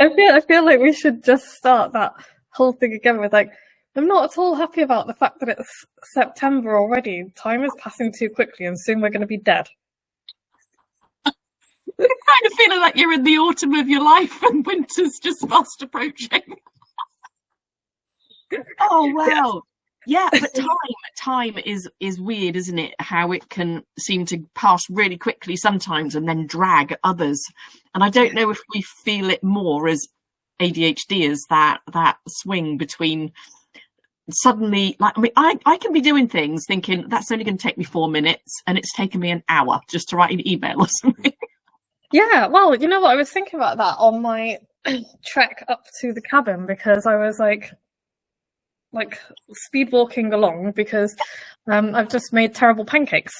I feel like we should just start that whole thing again with like, I'm not at all happy about the fact that it's September already. Time is passing too quickly, and soon we're going to be dead. You're kind of feeling like you're in the autumn of your life and winter's just fast approaching. Oh wow. Yeah, but time is weird, isn't it? How it can seem to pass really quickly sometimes and then drag others. And I don't know if we feel it more as ADHD as that swing between suddenly, like, I mean, I can be doing things thinking that's only going to take me 4 minutes and it's taken me an hour just to write an email or something. Yeah, well, you know what? I was thinking about that on my trek up to the cabin, because I was like speed walking along because I've just made terrible pancakes.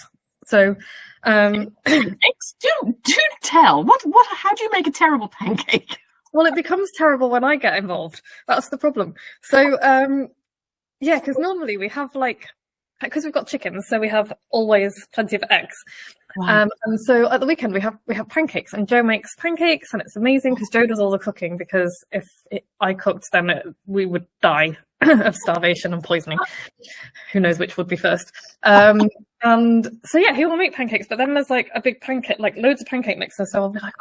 So Pancakes? Do tell. What how do you make a terrible pancake? well, it becomes terrible when I get involved. That's the problem. So yeah, because normally we have because we've got chickens, so we have always plenty of eggs. Wow. And so at the weekend we have pancakes, and Joe makes pancakes, and it's amazing because Joe does all the cooking, because if I cooked, then we would die of starvation and poisoning. Who knows which would be first. And so yeah, he will make pancakes, but then there's like a big pancake, like loads of pancake mixes. So I'll be like,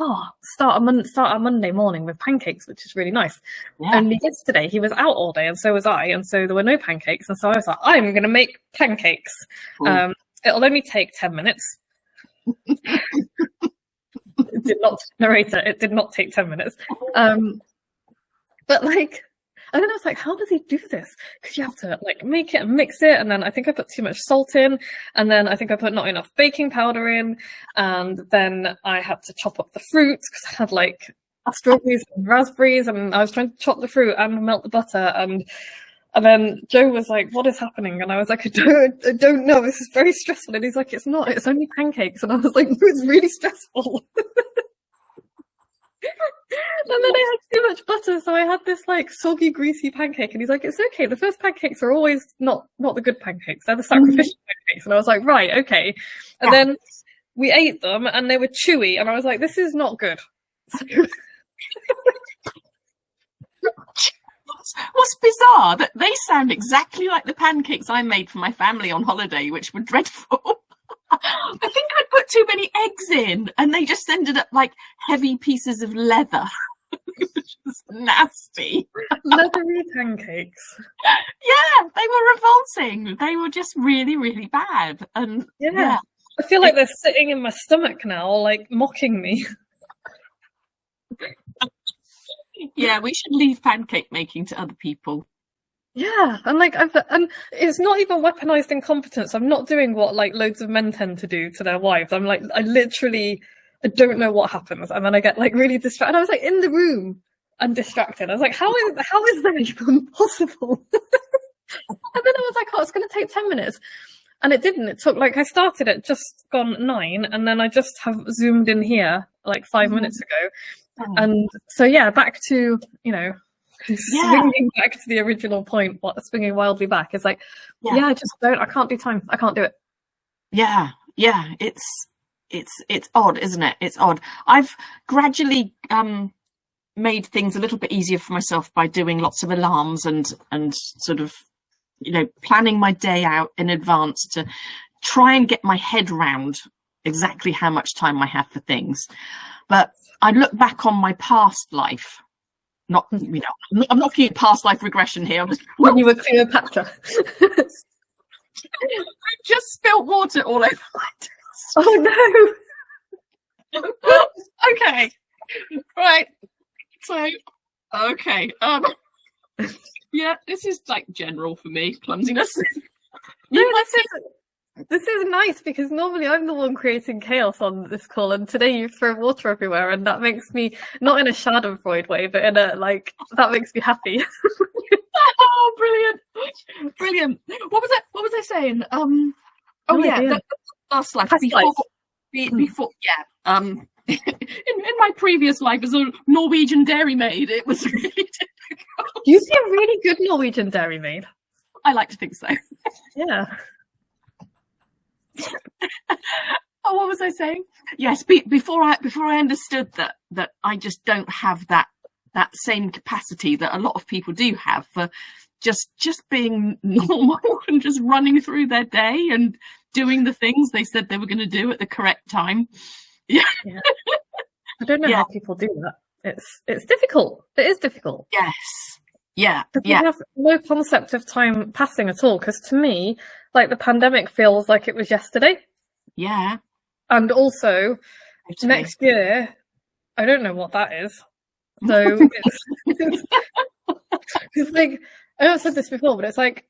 start our Monday morning with pancakes, which is really nice. Yeah. And yesterday he was out all day, and so was I, and so there were no pancakes, and so I was like, I'm going to make pancakes. It'll only take 10 minutes. It did not, narrator. It did not take 10 minutes. But like. And then I was like, how does he do this? Because you have to like make it and mix it. And then I think I put too much salt in. And then I think I put not enough baking powder in. And then I had to chop up the fruits because I had like strawberries and raspberries. And I was trying to chop the fruit and melt the butter. And then Joe was like, what is happening? And I was like, I don't know. This is very stressful. And he's like, it's not. It's only pancakes. And I was like, no, it's really stressful. And then I had too much butter, so I had this like soggy, greasy pancake. And he's like, "It's okay. The first pancakes are always not the good pancakes. They're the sacrificial pancakes." And I was like, "Right, okay." And then we ate them, and they were chewy. And I was like, "This is not good." What's bizarre that they sound exactly like the pancakes I made for my family on holiday, which were dreadful. I think I put too many eggs in, and they just ended up like heavy pieces of leather. Which was nasty. Leathery pancakes. Yeah, they were revolting. They were just really, really bad. And yeah. I feel like they're sitting in my stomach now, like mocking me. Yeah, we should leave pancake making to other people. Yeah, and and it's not even weaponized incompetence. I'm not doing what like loads of men tend to do to their wives. I'm like, I don't know what happens, and then I get like really distracted. And I was like in the room and distracted. I was like, how is that even possible? And then I was like, it's going to take 10 minutes, and it didn't. It took I started at just gone 9, and then I just have zoomed in here like 5 minutes ago, and so yeah, back to swinging back to the original point, swinging wildly back. It's like, I can't do time. I can't do it. Yeah. It's odd, isn't it? It's odd. I've gradually made things a little bit easier for myself by doing lots of alarms and sort of, planning my day out in advance to try and get my head round exactly how much time I have for things. But I look back on my past life. I'm not looking at past life regression here. I'm just when you were Cleopatra. I just spilt water all over my desk. Oh no. Okay. Right. So okay. Yeah, this is like general for me, clumsiness. No, this is nice, because normally I'm the one creating chaos on this call, and today you throw water everywhere, and that makes me, not in a Schadenfreude way, but in a that makes me happy. Oh, brilliant! What was I saying? The last life before. In my previous life as a Norwegian dairymaid, it was really difficult. You'd be a really good Norwegian dairymaid. I like to think so. Yeah. Oh, what was I saying? Yes, before I understood that I just don't have that that same capacity that a lot of people do have for just being normal and just running through their day and doing the things they said they were going to do at the correct time. Yeah. I don't know how people do that. It's difficult. It is difficult. Yes. Yeah. You have no concept of time passing at all. Because to me, like, the pandemic feels like it was yesterday. Yeah. And also, next year, I don't know what that is. So it's like, I know I've said this before, but it's like,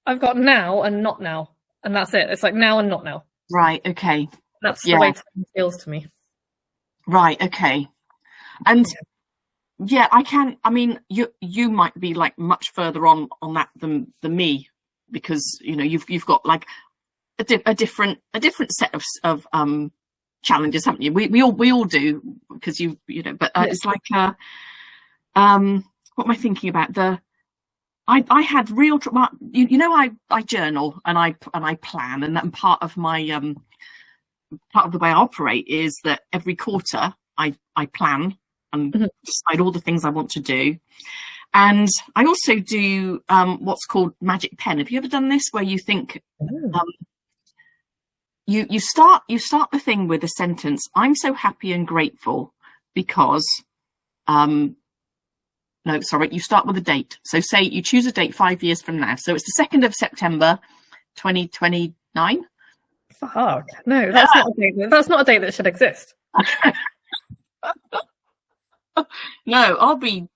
I've got now and not now. And that's it. It's like now and not now. Right. Okay. That's the way time feels to me. Right. Okay. And yeah, I mean, you might be like much further on that than me, because, you know, you've got like a different set of challenges, haven't you? We all do, because you know, but it's like what am I thinking about? I had real you know, I journal and I plan, and that part of my part of the way I operate is that every quarter I plan and decide all the things I want to do. And I also do what's called magic pen. Have you ever done this, where you think you start the thing with a sentence, I'm so happy and grateful because no, sorry, you start with a date. So say you choose a date 5 years from now. So it's the 2nd of September 2029. Fuck. No, that's not a date. That's not a date that should exist. No, I'll be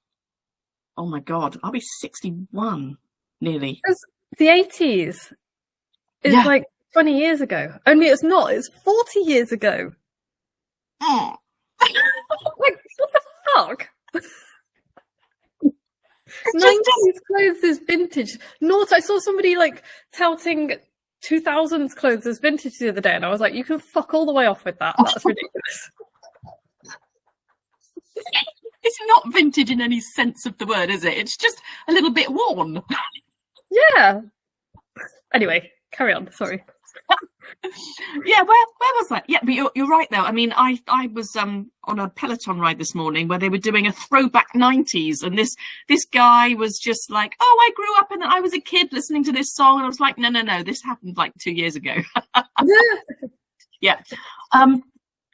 61 nearly. The 80s is like 20 years ago. Only it's not. It's 40 years ago. Oh. Like, what the fuck? 90s clothes is vintage. I saw somebody like touting 2000s clothes as vintage the other day, and I was like, you can fuck all the way off with that. That's ridiculous. It's not vintage in any sense of the word, is it? It's just a little bit worn. Yeah. Anyway, carry on. Sorry. Yeah, where was that? Yeah, but you're right though. I mean, I was on a Peloton ride this morning where they were doing a throwback 90s, and this guy was just like, oh, I grew up and I was a kid listening to this song, and I was like, no, this happened like 2 years ago. Yeah.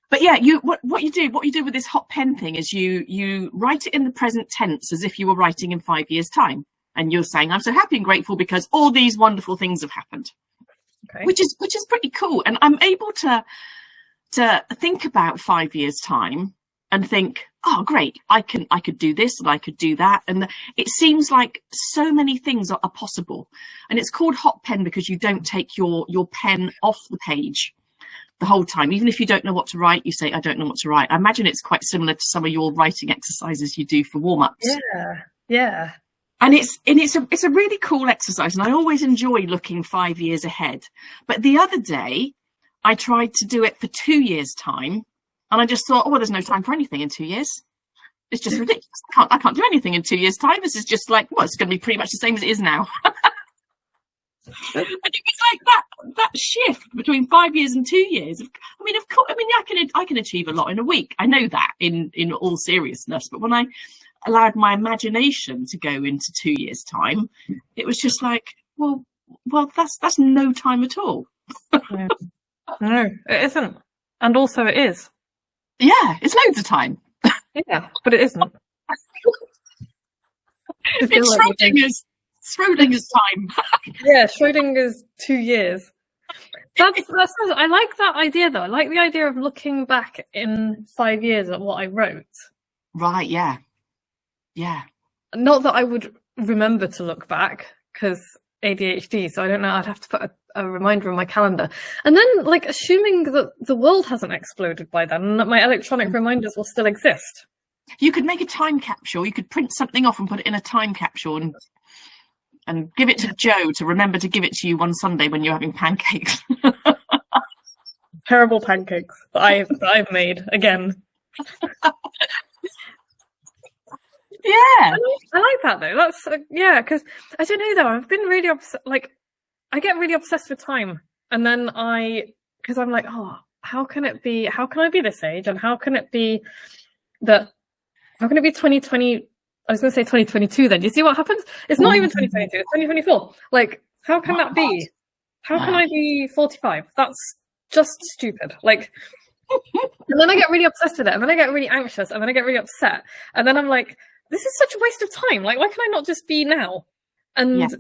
But yeah, what you do with this hot pen thing is you write it in the present tense as if you were writing in 5 years' time, and you're saying, I'm so happy and grateful because all these wonderful things have happened. Okay. Which is pretty cool, and I'm able to think about 5 years' time and think, oh, great, I could do this and I could do that, and it seems like so many things are possible. And it's called hot pen because you don't take your pen off the page the whole time. Even if you don't know what to write, you say, I don't know what to write. I imagine it's quite similar to some of your writing exercises you do for warm-ups. Yeah. And it's a really cool exercise, and I always enjoy looking 5 years ahead. But the other day, I tried to do it for 2 years' time, and I just thought, oh, well, there's no time for anything in 2 years. It's just ridiculous. I can't do anything in 2 years' time. This is just like, well, it's going to be pretty much the same as it is now. And it was like that shift between 5 years and 2 years. I mean, of course, I can achieve a lot in a week. I know that in all seriousness, but when I allowed my imagination to go into 2 years' time, it was just like, well, that's no time at all. No, it isn't. And also it is. Yeah, it's loads of time. Yeah, but it isn't. It's Schrodinger's time. Yeah, Schrodinger's 2 years. I like that idea though. I like the idea of looking back in 5 years at what I wrote. Right, yeah. Yeah. Not that I would remember to look back, because ADHD, so I don't know, I'd have to put a reminder in my calendar. And then, like, assuming that the world hasn't exploded by then, and that my electronic reminders will still exist. You could make a time capsule. You could print something off and put it in a time capsule and give it to Joe to remember to give it to you one Sunday when you're having pancakes. Terrible pancakes that I've made again. Yeah, I like that though. That's because I don't know though. I've been really like, I get really obsessed with time, and then because I'm like, oh, how can it be? How can I be this age? And how can it be 2020? I was going to say 2022 then. You see what happens? It's not even 2022, it's 2024. Like, how can that be? How can I be 45? That's just stupid. Like, and then I get really obsessed with it, and then I get really anxious, and then I get really upset. And then I'm like, this is such a waste of time. Like, why can I not just be now? And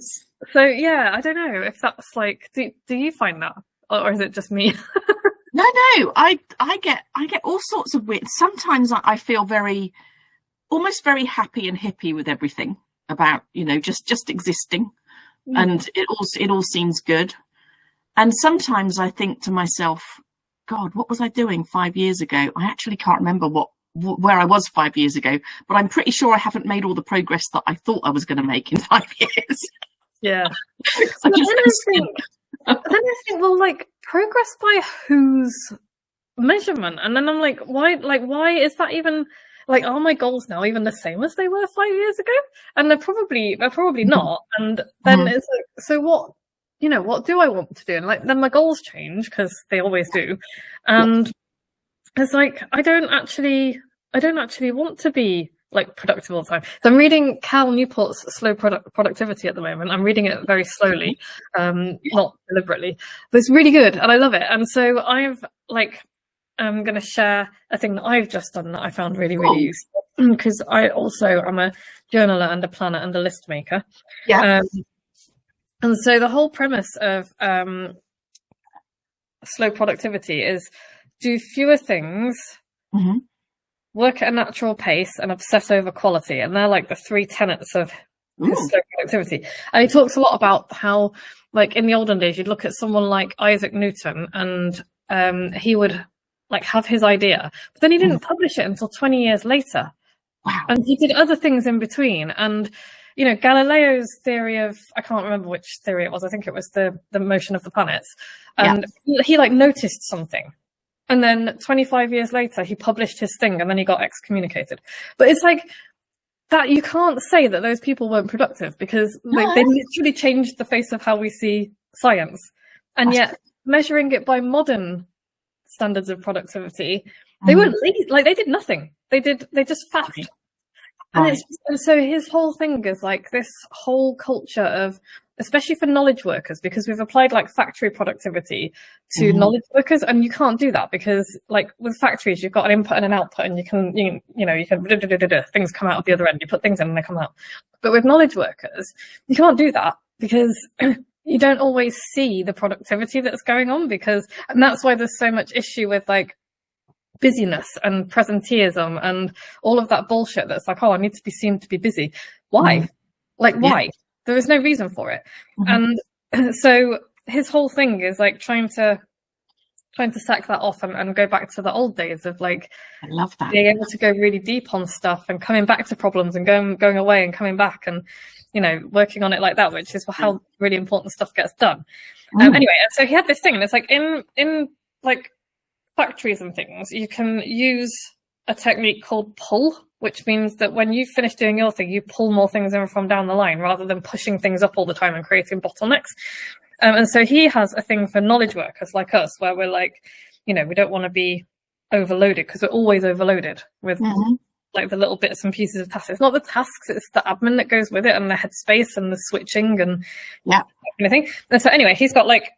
so, yeah, I don't know if that's like, do you find that? Or is it just me? No, I get all sorts of weird. Sometimes I feel almost very happy and hippie with everything about, just existing, and it all seems good. And sometimes I think to myself, God, what was I doing 5 years ago? I actually can't remember where I was 5 years ago, but I'm pretty sure I haven't made all the progress that I thought I was going to make in 5 years. Yeah. Then I think, well, like, progress by whose measurement? And then I'm like, why is that even, like, are my goals now even the same as they were 5 years ago? And they're probably not. And then it's like, so what, what do I want to do? And like, then my goals change, because they always do. And it's like, I don't actually want to be like productive all the time. So I'm reading Cal Newport's Slow Productivity at the moment. I'm reading it very slowly, not deliberately, but it's really good and I love it. And so I'm going to share a thing that I've just done that I found really, really useful, because I also am a journaler and a planner and a list maker. Yeah. And so the whole premise of slow productivity is do fewer things, work at a natural pace, and obsess over quality. And they're like the three tenets of slow productivity. And he talks a lot about how, like, in the olden days, you'd look at someone like Isaac Newton, and he would like have his idea, but then he didn't publish it until 20 years later. Wow. And he did other things in between. And Galileo's theory of, I can't remember which theory it was, I think it was the motion of the planets. And he like noticed something. And then 25 years later, he published his thing, and then he got excommunicated. But it's like that, you can't say that those people weren't productive, because like, they literally changed the face of how we see science. And yet, measuring it by modern standards of productivity, they weren't like, they did nothing. They just faffed. And so his whole thing is like this whole culture of, especially for knowledge workers, because we've applied like factory productivity to knowledge workers, and you can't do that, because like with factories, you've got an input and an output, and you can things come out of the other end. You put things in and they come out. But with knowledge workers, you can't do that, because you don't always see the productivity that's going on, and that's why there's so much issue with like busyness and presenteeism and all of that bullshit that's like, oh, I need to be seen to be busy. Why? Why? There is no reason for it. And so his whole thing is like trying to sack that off and go back to the old days of like, I love that, being able to go really deep on stuff and coming back to problems and going away and coming back and working on it like that, which is how really important stuff gets done. Anyway, so he had this thing, and it's like in like factories and things, you can use a technique called pull, which means that when you finish doing your thing, you pull more things in from down the line, rather than pushing things up all the time and creating bottlenecks. And so he has a thing for knowledge workers like us, where we're like, we don't want to be overloaded, because we're always overloaded with like the little bits and pieces of tasks. It's not the tasks, it's the admin that goes with it, and the headspace and the switching and that kind of thing. And so anyway, he's got like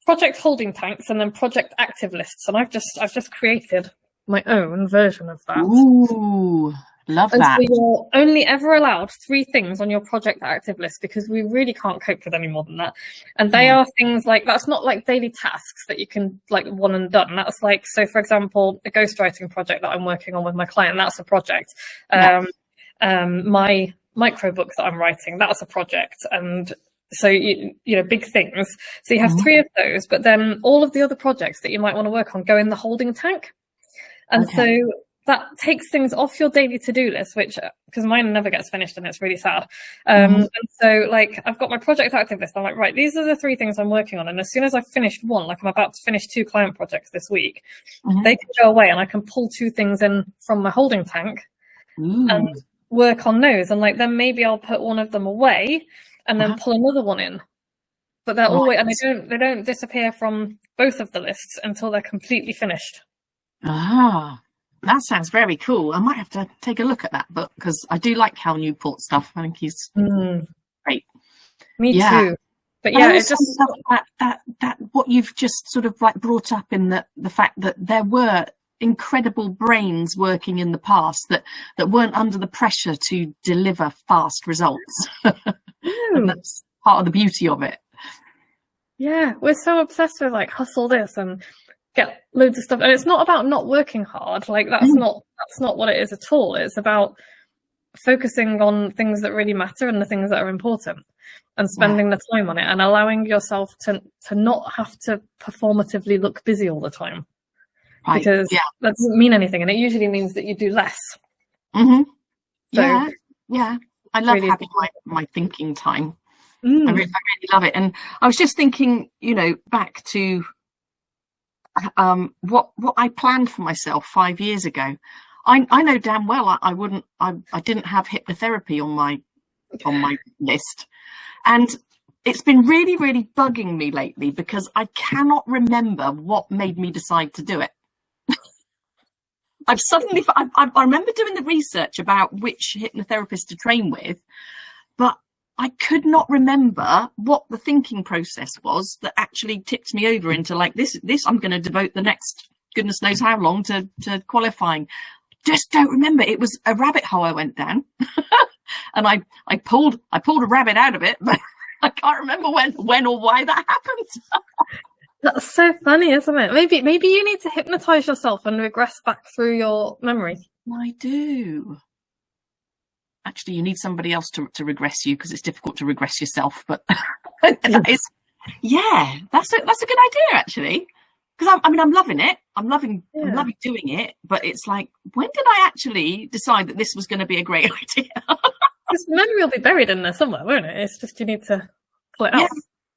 project holding tanks and then project active lists, and I've just created my own version of that. Ooh, love that. So you're only ever allowed 3 things on your project active list, because we really can't cope with any more than that. And they are things like, that's not like daily tasks that you can like one and done. That's like, so for example, a ghostwriting project that I'm working on with my client, that's a project. My micro book that I'm writing, that's a project. And so, big things. So you have 3 of those, but then all of the other projects that you might want to work on go in the holding tank. And so that takes things off your daily to-do list, which, because mine never gets finished and it's really sad. And so like, I've got my project active list. I'm like, right, these are the 3 things I'm working on. And as soon as I've finished one, like I'm about to finish 2 client projects this week, they can go away and I can pull 2 things in from my holding tank and work on those. And like, then maybe I'll put one of them away and then pull another one in. But they're always, and they don't disappear from both of the lists until they're completely finished. That sounds very cool. I might have to take a look at that book because I do like Cal Newport stuff. I think he's great. Me too. But yeah, it's just that what you've just sort of like brought up in the fact that there were incredible brains working in the past that weren't under the pressure to deliver fast results. And that's part of the beauty of it. Yeah, we're so obsessed with like hustle this and get loads of stuff, and it's not about not working hard. Like that's not what it is at all. It's about focusing on things that really matter and the things that are important, and spending the time on it, and allowing yourself to not have to performatively look busy all the time, because that doesn't mean anything, and it usually means that you do less. So, yeah, I love really having my thinking time. I really love it. And I was just thinking, back to what I planned for myself 5 years ago. I know damn well I didn't have hypnotherapy on my list, and it's been really, really bugging me lately because I cannot remember what made me decide to do it. I remember doing the research about which hypnotherapist to train with, but I could not remember what the thinking process was that actually tipped me over into like this I'm going to devote the next goodness knows how long to qualifying. Just don't remember. It was a rabbit hole I went down, and I pulled a rabbit out of it, but I can't remember when or why that happened. That's so funny, isn't it? Maybe you need to hypnotize yourself and regress back through your memory. I do. Actually, you need somebody else to regress you, because it's difficult to regress yourself. But that's a good idea, actually. Because I'm loving it. I'm loving doing it. But it's like, when did I actually decide that this was going to be a great idea? This memory will be buried in there somewhere, won't it? It's just you need to pull it out.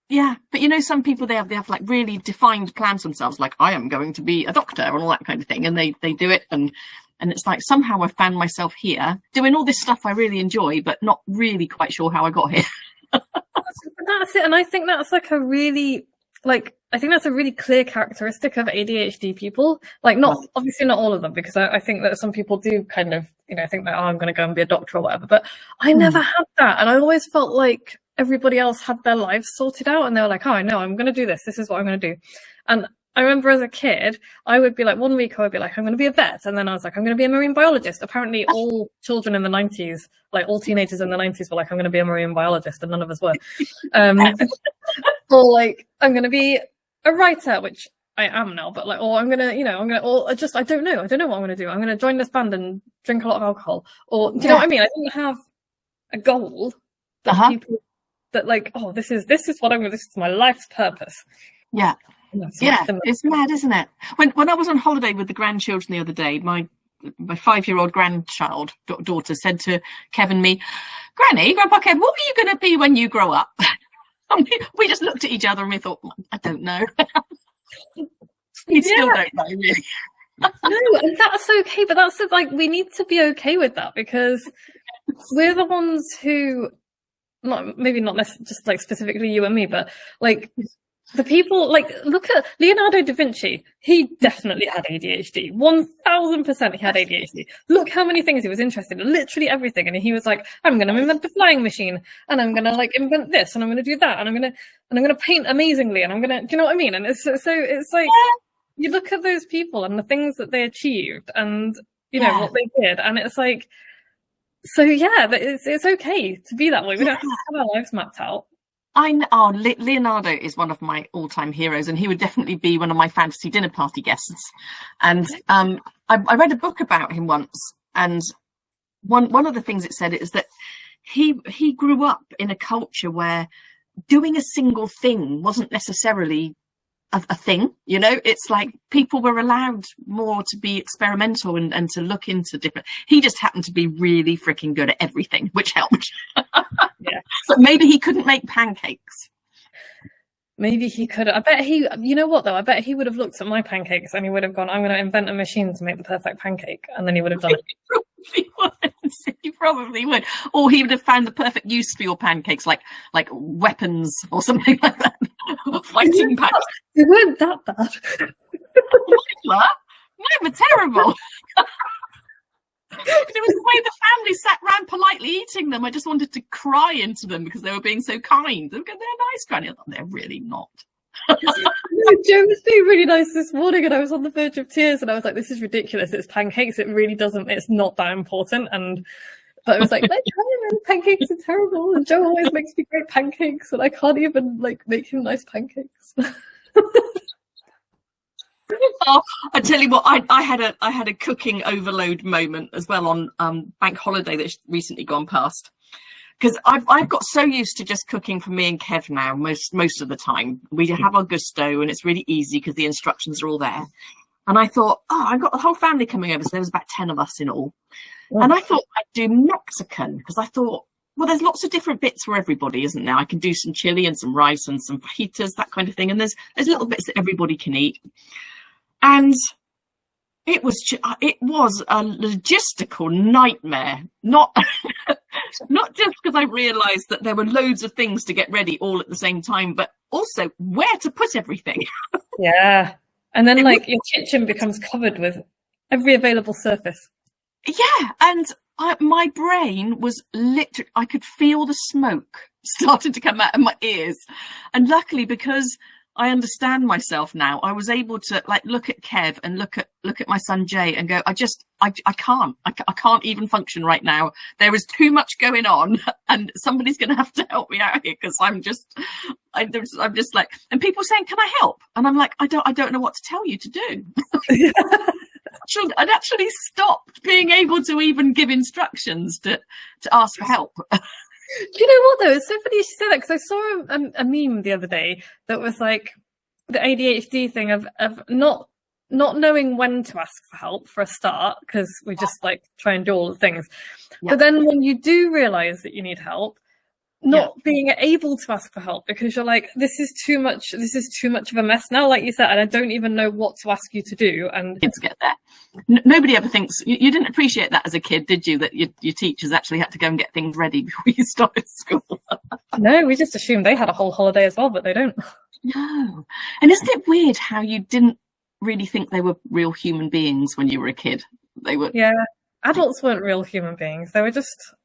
Yeah, but some people they have like really defined plans themselves, like I am going to be a doctor and all that kind of thing, and they do it, and it's like somehow I found myself here doing all this stuff I really enjoy, but not really quite sure how I got here. That's it, and I think that's like a really clear characteristic of ADHD people. Like, obviously not all of them, because I think that some people do kind of think that I'm going to go and be a doctor or whatever. But I never had that, and I always felt like everybody else had their lives sorted out, and they were like, oh, I know, I'm going to do this. This is what I'm going to do. And I remember as a kid, I would be like, one week I would be like, I'm going to be a vet. And then I was like, I'm going to be a marine biologist. Apparently all children in the 90s, like all teenagers in the 90s were like, I'm going to be a marine biologist. And none of us were. Or like, I'm going to be a writer, which I am now, but like, or I'm going to, or just, I don't know what I'm going to do. I'm going to join this band and drink a lot of alcohol. Or, do you know what I mean? I didn't have a goal that people that like, oh, this is what I'm going to, this is my life's purpose. Yeah. Yeah, it's mad, isn't it? When I was on holiday with the grandchildren the other day, my 5-year-old grandchild daughter said to Kev and me, Grandpa Kev, what are you going to be when you grow up? And we just looked at each other and we thought, I don't know. We still don't know, really. No, and that's okay, but that's like, we need to be okay with that, because we're the ones who, maybe not necessarily just like specifically you and me, but like the people, like, look at Leonardo da Vinci. He definitely had ADHD. 1000% he had ADHD. Look how many things he was interested in, literally everything. And he was like, I'm going to invent the flying machine, and I'm going to like invent this, and I'm going to do that, and I'm going to paint amazingly, and I'm going to, do you know what I mean? And it's like, you look at those people and the things that they achieved, and what they did, and it's like, so yeah, it's okay to be that way. We don't have to have our lives mapped out. I know Leonardo is one of my all-time heroes, and he would definitely be one of my fantasy dinner party guests. And I read a book about him once, and one of the things it said is that he grew up in a culture where doing a single thing wasn't necessarily a thing. It's like people were allowed more to be experimental and to look into different. He just happened to be really freaking good at everything, which helped. Yeah. But maybe he couldn't make pancakes. Maybe he could. I bet he, you know what though? I bet he would have looked at my pancakes and he would have gone, I'm going to invent a machine to make the perfect pancake. And then he would have done it. He probably would. Or he would have found the perfect use for your pancakes, like weapons or something like that. Fighting pancakes. They weren't that bad. They were terrible. It was the way the family sat round politely eating them. I just wanted to cry into them because they were being so kind. They're nice, Granny. I thought, they're really not. Joe was being really nice this morning, and I was on the verge of tears, and I was like, this is ridiculous. It's pancakes. It really doesn't, it's not that important. But I was like, let's try them. Pancakes are terrible, and Joe always makes me great pancakes, and I can't even like make him nice pancakes. Oh, I tell you what, I had a cooking overload moment as well on bank holiday that's recently gone past, because I've got so used to just cooking for me and Kev now most of the time. We have our gusto and it's really easy because the instructions are all there. And I thought, I've got the whole family coming over, so there was about 10 of us in all. Yeah. And I thought I'd do Mexican because I thought, well, there's lots of different bits for everybody, isn't there? I can do some chili and some rice and some fajitas, that kind of thing. And there's little bits that everybody can eat. And it was a logistical nightmare, not just because I realised that there were loads of things to get ready all at the same time, but also where to put everything. Yeah. And then your kitchen becomes covered with every available surface. Yeah. And my brain was literally, I could feel the smoke starting to come out of my ears. And luckily, because I understand myself now, I was able to look at Kev and look at my son Jay and go, I can't even function right now. There is too much going on, and somebody's going to have to help me out here because I'm just like, and people saying, can I help? And I'm like, I don't know what to tell you to do. I'd actually stopped being able to even give instructions to ask for help. Do you know what though? It's so funny you should say that, because I saw a meme the other day that was like the ADHD thing of not knowing when to ask for help for a start, because we just try and do all the things. Yeah. But then when you do realise that you need help, not being able to ask for help because you're like, this is too much of a mess now, like you said, and I don't even know what to ask you to do. And kids get there. Nobody ever thinks, you didn't appreciate that as a kid, did you, that your teachers actually had to go and get things ready before you started school? No, we just assumed they had a whole holiday as well, but they don't. No. And isn't it weird how you didn't really think they were real human beings when you were a kid? They were. Yeah, adults weren't real human beings. They were just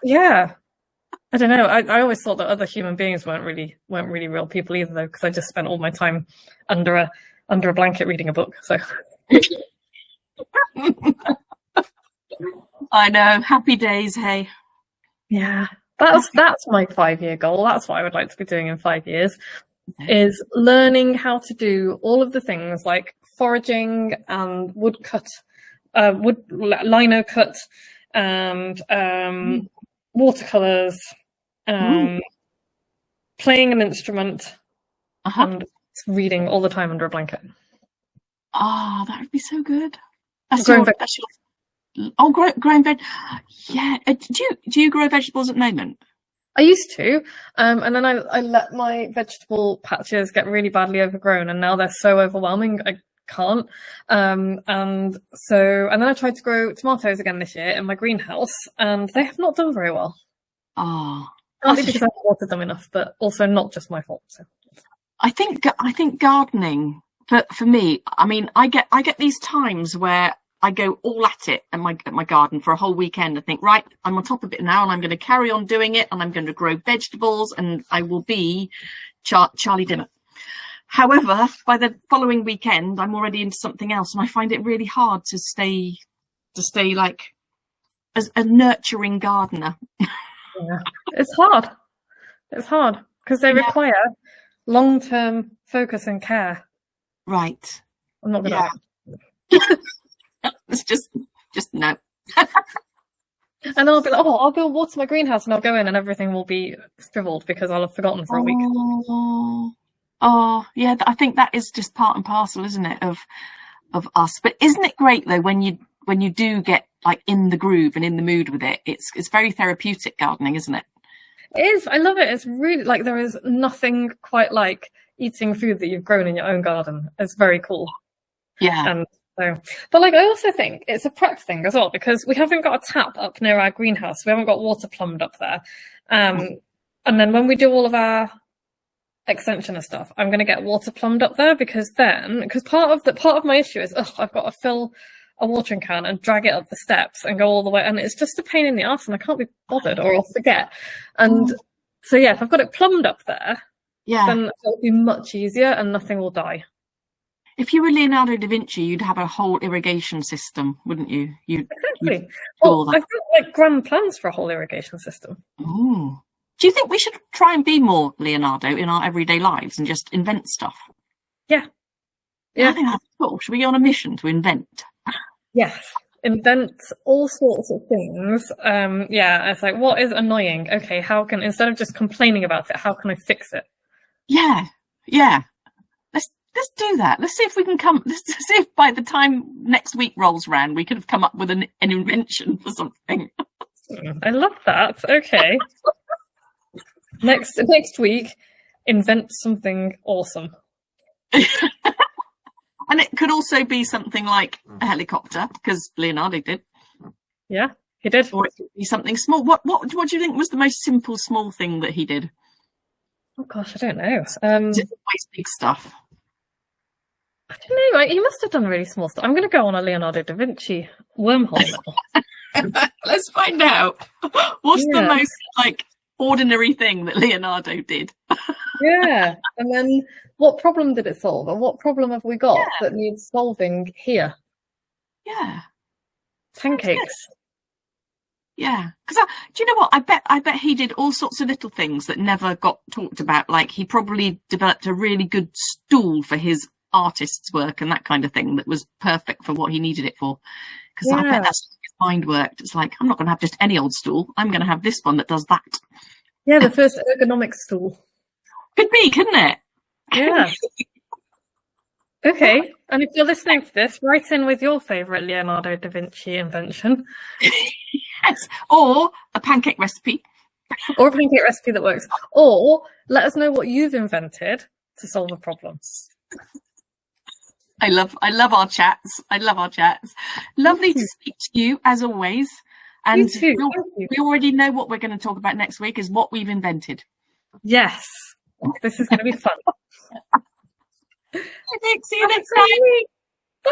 yeah, I don't know. I always thought that other human beings weren't really real people either, though, because I just spent all my time under a blanket reading a book. So I know, happy days. Hey, yeah, that's my 5-year goal. That's what I would like to be doing in 5 years, is learning how to do all of the things like foraging and lino cut, and watercolors, playing an instrument, and reading all the time under a blanket. Oh, that would be so good. Growing veg. Yeah. Do you grow vegetables at the moment? I used to, and then I let my vegetable patches get really badly overgrown, and now they're so overwhelming I can't. And then I tried to grow tomatoes again this year in my greenhouse, and they have not done very well. Oh, partly because I haven't watered them enough, but also not just my fault. So I think gardening for me, I mean, I get these times where I go all at it in my garden for a whole weekend. I think, right, I'm on top of it now, and I'm going to carry on doing it, and I'm going to grow vegetables, and I will be Charlie Dimmock. However, by the following weekend, I'm already into something else, and I find it really hard to stay like as a nurturing gardener. Yeah, it's hard because they require long-term focus and care. Right. I'm not gonna. It's just no. And then I'll be like, I'll go water my greenhouse, and I'll go in, and everything will be shriveled because I'll have forgotten for a week. Oh, yeah. I think that is just part and parcel, isn't it, of us? But isn't it great though when you do get in the groove and in the mood with it? It's very therapeutic, gardening, isn't it? It is. I love it. It's really there is nothing quite like eating food that you've grown in your own garden. It's very cool. Yeah. And so, but I also think it's a prep thing as well, because we haven't got a tap up near our greenhouse. We haven't got water plumbed up there. And then when we do all of our extension of stuff, I'm going to get water plumbed up there, because part of my issue is, I've got to fill a watering can and drag it up the steps and go all the way, and it's just a pain in the arse, and I can't be bothered, or I'll forget. And so if I've got it plumbed up there, then it'll be much easier and nothing will die. If you were Leonardo da Vinci, you'd have a whole irrigation system, wouldn't you? Exactly. Well, I've got grand plans for a whole irrigation system. Ooh. Do you think we should try and be more Leonardo in our everyday lives and just invent stuff? Yeah. I think that's cool. Should we go on a mission to invent? Yes. Invent all sorts of things. It's like, what is annoying? Okay, instead of just complaining about it, how can I fix it? Yeah. Let's do that. Let's see if we can let's see if by the time next week rolls around, we could have come up with an invention for something. I love that. Okay. Next week, invent something awesome. And it could also be something like a helicopter, because Leonardo did. Yeah, he did. Or it could be something small. What do you think was the most simple, small thing that he did? Oh gosh, I don't know. Is it always big stuff? I don't know. He must have done really small stuff. I'm going to go on a Leonardo da Vinci wormhole now. Let's find out. What's the most ordinary thing that Leonardo did? Yeah, and then what problem did it solve, and what problem have we got that needs solving here? Yeah, pancakes. Yeah, because do you know what? I bet he did all sorts of little things that never got talked about. Like he probably developed a really good stool for his artist's work and that kind of thing that was perfect for what he needed it for. Because I bet that's how his mind worked. It's like, I'm not going to have just any old stool. I'm going to have this one that does that. Yeah, the first ergonomic stool. Could be, couldn't it? Yeah. Okay, and if you're listening to this, write in with your favourite Leonardo da Vinci invention. Yes, or a pancake recipe. Or a pancake recipe that works. Or let us know what you've invented to solve a problem. I love our chats. Lovely to speak to you as always. And you too. We already know what we're going to talk about next week is what we've invented. Yes. This is going to be fun. See you next time. Bye.